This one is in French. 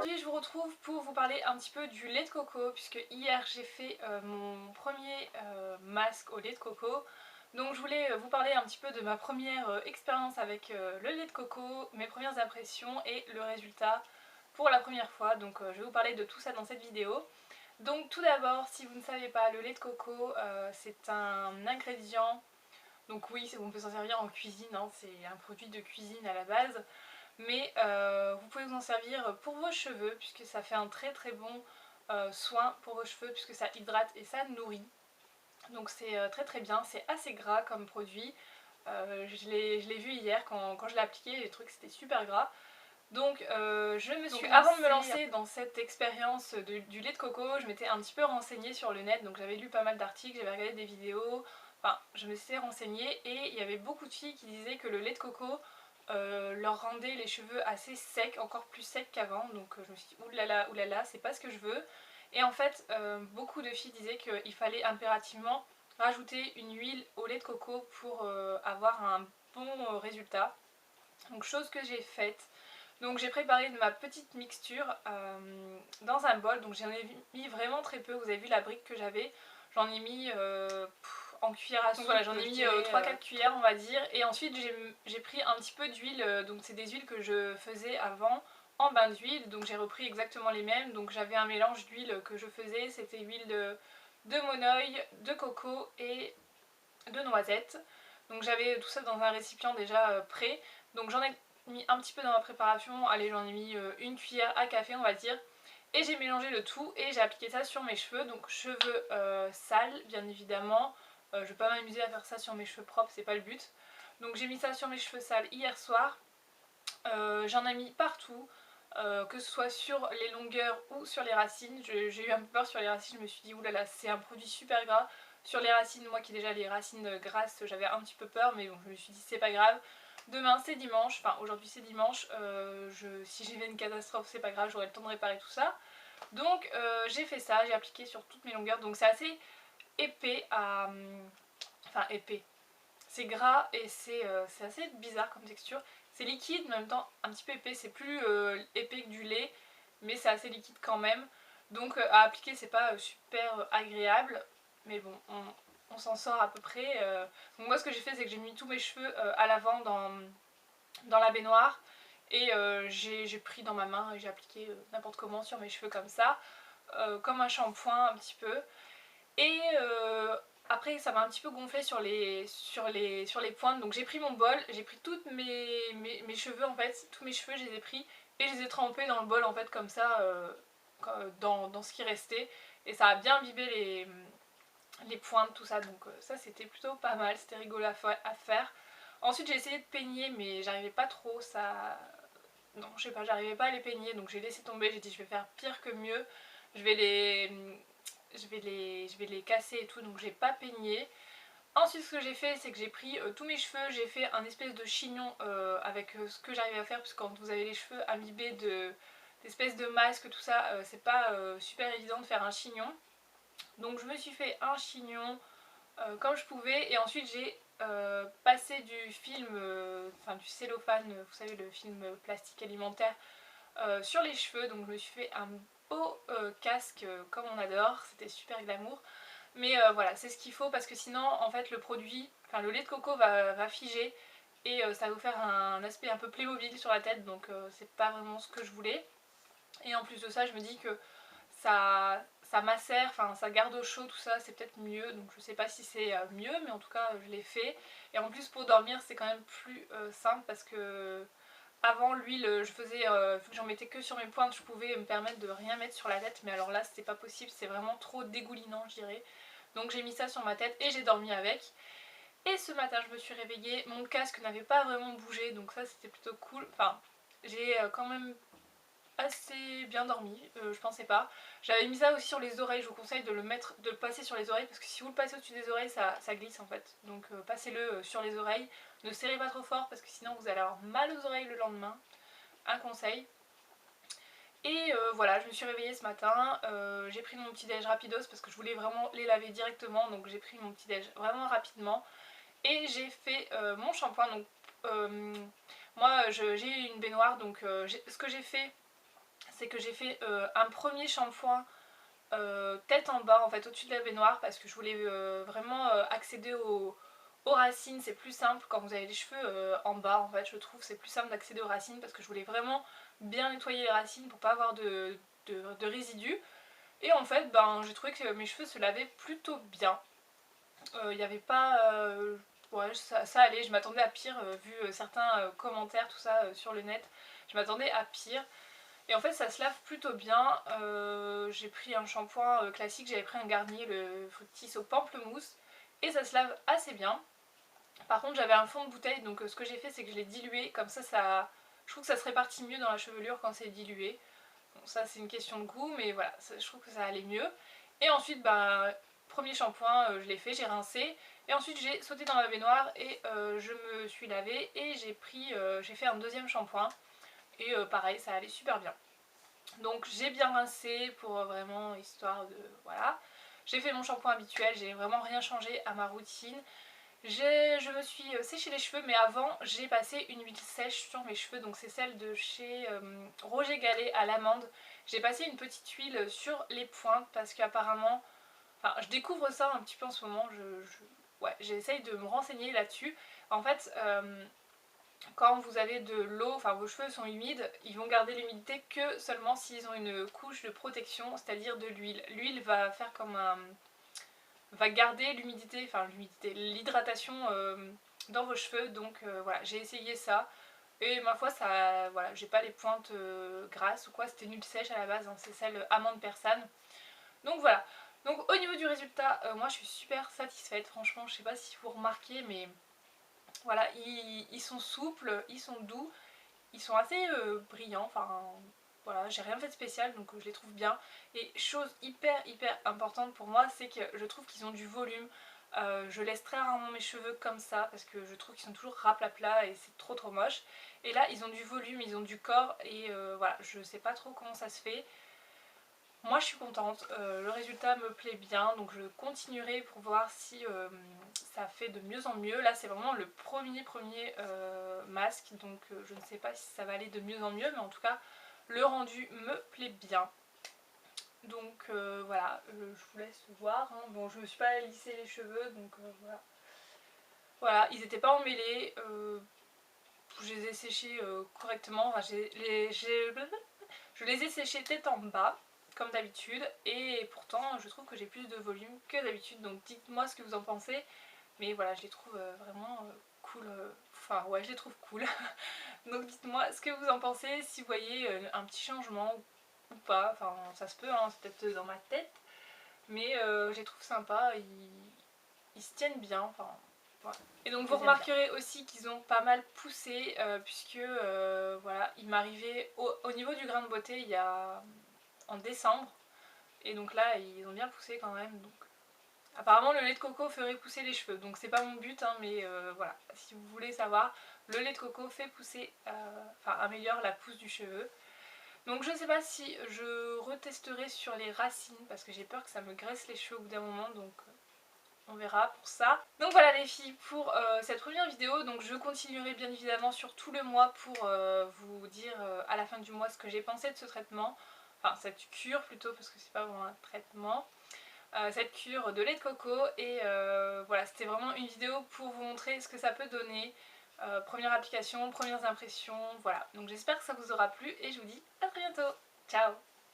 Aujourd'hui je vous retrouve pour vous parler un petit peu du lait de coco puisque hier j'ai fait mon premier masque au lait de coco. Donc je voulais vous parler un petit peu de ma première expérience avec le lait de coco, mes premières impressions et le résultat pour la première fois. Donc je vais vous parler de tout ça dans cette vidéo. Donc tout d'abord, si vous ne savez pas, le lait de coco c'est un ingrédient, donc oui on peut s'en servir en cuisine, hein, c'est un produit de cuisine à la base. Mais vous pouvez vous en servir pour vos cheveux puisque ça fait un très très bon soin pour vos cheveux puisque ça hydrate et ça nourrit. Donc c'est très très bien, c'est assez gras comme produit. Je l'ai vu hier quand je l'ai appliqué, j'ai trouvé que c'était super gras. Donc avant de me lancer dans cette expérience du lait de coco, je m'étais un petit peu renseignée sur le net, donc j'avais lu pas mal d'articles, j'avais regardé des vidéos, enfin je me suis renseignée et il y avait beaucoup de filles qui disaient que le lait de coco leur rendait les cheveux assez secs, encore plus secs qu'avant, donc je me suis dit oulala, c'est pas ce que je veux. Et en fait, beaucoup de filles disaient qu'il fallait impérativement rajouter une huile au lait de coco pour avoir un bon résultat. Donc chose que j'ai faite. Donc j'ai préparé ma petite mixture dans un bol, donc j'en ai mis vraiment très peu, vous avez vu la brique que j'avais, j'en ai mis en cuillère à soupe, donc voilà, j'en ai mis 3-4 cuillères on va dire, et ensuite j'ai pris un petit peu d'huile, donc c'est des huiles que je faisais avant en bain d'huile, donc j'ai repris exactement les mêmes, donc j'avais un mélange d'huile que je faisais, c'était huile de monoeil, de coco et de noisettes. Donc j'avais tout ça dans un récipient déjà prêt, donc j'en ai mis un petit peu dans ma préparation, allez j'en ai mis une cuillère à café on va dire, et j'ai mélangé le tout et j'ai appliqué ça sur mes cheveux, donc cheveux sales bien évidemment, je vais pas m'amuser à faire ça sur mes cheveux propres, c'est pas le but. Donc j'ai mis ça sur mes cheveux sales hier soir, j'en ai mis partout, que ce soit sur les longueurs ou sur les racines. J'ai eu un peu peur sur les racines, je me suis dit oulala c'est un produit super gras. Sur les racines, moi qui ai déjà les racines grasses, j'avais un petit peu peur, mais bon je me suis dit c'est pas grave. Demain c'est dimanche, enfin aujourd'hui c'est dimanche, si j'ai une catastrophe c'est pas grave, j'aurai le temps de réparer tout ça. Donc j'ai fait ça, j'ai appliqué sur toutes mes longueurs, donc c'est assez épais à... Enfin épais, c'est gras et c'est assez bizarre comme texture. C'est liquide mais en même temps un petit peu épais, c'est plus épais que du lait mais c'est assez liquide quand même. Donc à appliquer c'est pas super agréable mais bon on s'en sort à peu près. Donc moi ce que j'ai fait c'est que j'ai mis tous mes cheveux à l'avant dans la baignoire et j'ai pris dans ma main et j'ai appliqué n'importe comment sur mes cheveux comme ça, comme un shampoing un petit peu. Et après ça m'a un petit peu gonflé sur les pointes, donc j'ai pris mon bol, j'ai pris tous mes cheveux en fait, tous mes cheveux je les ai pris et je les ai trempés dans le bol en fait comme ça, dans ce qui restait, et ça a bien imbibé les pointes, tout ça, donc ça c'était plutôt pas mal, c'était rigolo à faire. Ensuite j'ai essayé de peigner mais j'arrivais pas trop, ça... Non je sais pas, j'arrivais pas à les peigner donc j'ai laissé tomber, j'ai dit je vais faire pire que mieux, je vais les casser et tout, donc j'ai pas peigné. Ensuite ce que j'ai fait c'est que j'ai pris tous mes cheveux, j'ai fait un espèce de chignon avec ce que j'arrivais à faire, parce que quand vous avez les cheveux imbibés d'espèces de masques tout ça, c'est pas super évident de faire un chignon. Donc je me suis fait un chignon comme je pouvais et ensuite j'ai passé du film, enfin du cellophane, vous savez le film plastique alimentaire, sur les cheveux, donc je me suis fait un beau casque comme on adore, c'était super glamour. Mais voilà, c'est ce qu'il faut parce que sinon en fait le produit, enfin le lait de coco va figer et ça va vous faire un aspect un peu Playmobil sur la tête, donc c'est pas vraiment ce que je voulais. Et en plus de ça je me dis que ça macère, enfin ça garde au chaud tout ça, c'est peut-être mieux, donc je sais pas si c'est mieux mais en tout cas je l'ai fait. Et en plus pour dormir c'est quand même plus simple parce que avant l'huile je faisais, vu que j'en mettais que sur mes pointes, je pouvais me permettre de rien mettre sur la tête, mais alors là c'était pas possible, c'est vraiment trop dégoulinant je dirais. Donc j'ai mis ça sur ma tête et j'ai dormi avec. Et ce matin je me suis réveillée, mon casque n'avait pas vraiment bougé, donc ça c'était plutôt cool. Enfin j'ai quand même assez bien dormi, je pensais pas. J'avais mis ça aussi sur les oreilles, je vous conseille de le passer sur les oreilles parce que si vous le passez au-dessus des oreilles ça glisse en fait. Donc passez-le sur les oreilles, ne serrez pas trop fort parce que sinon vous allez avoir mal aux oreilles le lendemain, un conseil. Et voilà, je me suis réveillée ce matin, j'ai pris mon petit déj rapidos parce que je voulais vraiment les laver directement, donc j'ai pris mon petit déj vraiment rapidement. Et j'ai fait mon shampoing, donc moi j'ai une baignoire, donc ce que j'ai fait c'est que j'ai fait un premier shampoing tête en bas en fait au-dessus de la baignoire parce que je voulais vraiment accéder aux racines. C'est plus simple quand vous avez les cheveux en bas en fait, je trouve c'est plus simple d'accéder aux racines parce que je voulais vraiment bien nettoyer les racines pour pas avoir de résidus. Et en fait ben, j'ai trouvé que mes cheveux se lavaient plutôt bien. Il n'y avait pas... ouais, ça allait, je m'attendais à pire vu certains commentaires tout ça sur le net. Je m'attendais à pire. Et en fait ça se lave plutôt bien. J'ai pris un shampoing classique, j'avais pris un Garnier, le Fructis au pamplemousse. Et ça se lave assez bien. Par contre j'avais un fond de bouteille, donc ce que j'ai fait c'est que je l'ai dilué. Comme ça, je trouve que ça se répartit mieux dans la chevelure quand c'est dilué. Bon, ça c'est une question de goût, mais voilà, je trouve que ça allait mieux. Et ensuite, bah, premier shampoing, je l'ai fait, j'ai rincé. Et ensuite j'ai sauté dans la baignoire et je me suis lavée et j'ai fait un deuxième shampoing. Et pareil, ça allait super bien. Donc j'ai bien rincé pour vraiment histoire de... Voilà. J'ai fait mon shampoing habituel, j'ai vraiment rien changé à ma routine. Je me suis séché les cheveux, mais avant j'ai passé une huile sèche sur mes cheveux, donc c'est celle de chez Roger Gallet à l'amande. J'ai passé une petite huile sur les pointes parce qu'apparemment, enfin je découvre ça un petit peu en ce moment, ouais, j'essaye de me renseigner là-dessus. En fait, quand vous avez de l'eau, enfin vos cheveux sont humides, ils vont garder l'humidité que seulement s'ils ont une couche de protection, c'est-à-dire de l'huile. L'huile va faire comme un... va garder l'humidité, enfin l'humidité, l'hydratation dans vos cheveux. Donc voilà, j'ai essayé ça. Et ma foi, ça, voilà, j'ai pas les pointes grasses ou quoi, c'était une huile sèche à la base, hein, c'est celle amande persane. Donc voilà. Donc au niveau du résultat, moi je suis super satisfaite, franchement, je sais pas si vous remarquez, mais voilà, ils sont souples, ils sont doux, ils sont assez brillants, enfin voilà, j'ai rien fait de spécial donc je les trouve bien. Et chose hyper importante pour moi, c'est que je trouve qu'ils ont du volume. Je laisse très rarement mes cheveux comme ça parce que je trouve qu'ils sont toujours raplapla et c'est trop moche. Et là ils ont du volume, ils ont du corps et voilà, je sais pas trop comment ça se fait. Moi je suis contente, le résultat me plaît bien, donc je continuerai pour voir si ça fait de mieux en mieux. Là c'est vraiment le premier masque, donc je ne sais pas si ça va aller de mieux en mieux, mais en tout cas le rendu me plaît bien. Donc voilà, je vous laisse voir, hein. Bon, je me suis pas lissé les cheveux, donc voilà. Voilà, ils n'étaient pas emmêlés, je les ai séchés correctement, enfin, je les ai séchés tête en bas comme d'habitude et pourtant je trouve que j'ai plus de volume que d'habitude, donc dites-moi ce que vous en pensez. Mais voilà, je les trouve vraiment cool, enfin ouais, je les trouve cool. Donc dites-moi ce que vous en pensez, si vous voyez un petit changement ou pas, enfin ça se peut, hein, c'est peut-être dans ma tête, mais je les trouve sympas, ils se tiennent bien, enfin voilà. Et donc vous remarquerez aussi qu'ils ont pas mal poussé puisque voilà, il m'arrivait au niveau du grain de beauté il y a en décembre, et donc là ils ont bien poussé quand même. Donc apparemment le lait de coco ferait pousser les cheveux, donc c'est pas mon but, hein, mais voilà, si vous voulez savoir, le lait de coco fait pousser, enfin améliore la pousse du cheveu. Donc je sais pas si je retesterai sur les racines parce que j'ai peur que ça me graisse les cheveux au bout d'un moment, donc on verra pour ça. Donc voilà les filles pour cette première vidéo. Donc je continuerai bien évidemment sur tout le mois pour vous dire à la fin du mois ce que j'ai pensé de ce traitement. Enfin cette cure plutôt parce que c'est pas vraiment un traitement. Cette cure de lait de coco et voilà, c'était vraiment une vidéo pour vous montrer ce que ça peut donner. Première application, premières impressions, voilà. Donc j'espère que ça vous aura plu et je vous dis à très bientôt. Ciao!